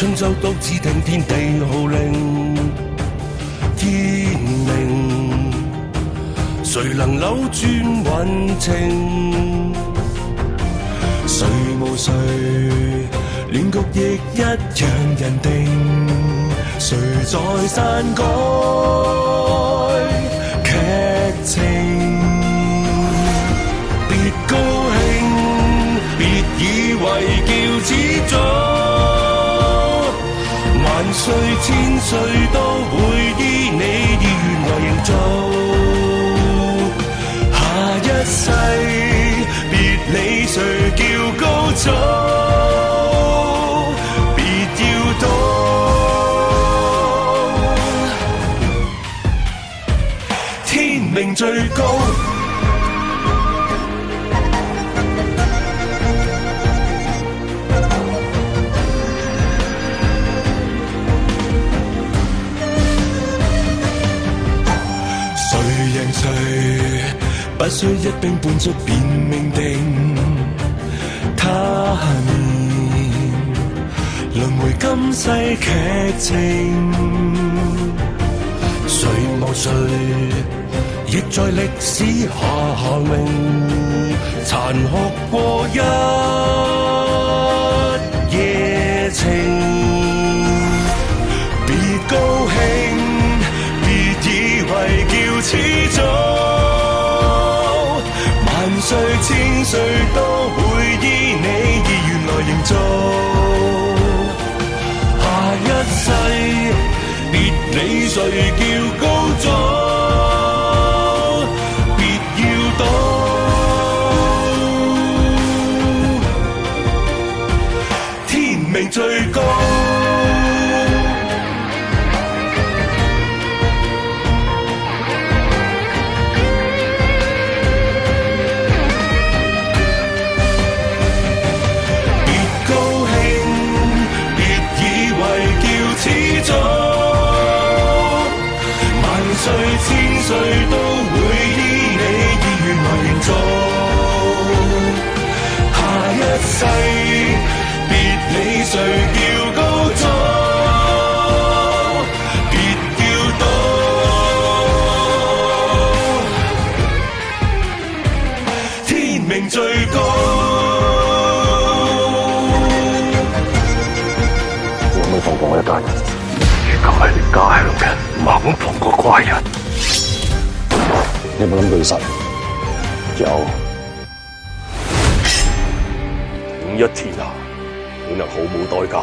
春秋都只聽天地號令，天命誰能扭轉運程？誰無誰，亂局亦一樣人定。誰在篡改劇情？別高興，別以為叫始祖，萬歲千歲都會依你意願來營造。下一世別理誰叫高祖，別要賭，天命最高。誰不需一兵半卒便命定，他年輪迴今世劇情，誰無誰亦在歷史下名，殘酷過一夜情。別高興，別以為叫始祖，萬歲千歲都會依你意願來營造。下一世別理誰叫高祖，別要賭，天命最高。萬歲千歲都會依你意願來營造。下一世別理誰叫高祖，別要賭，天命最高。我冇放過我一家人，而家係你家鄉人。猛放個怪人，你有冇諗過要殺人？有。五一天下，你能毫無代價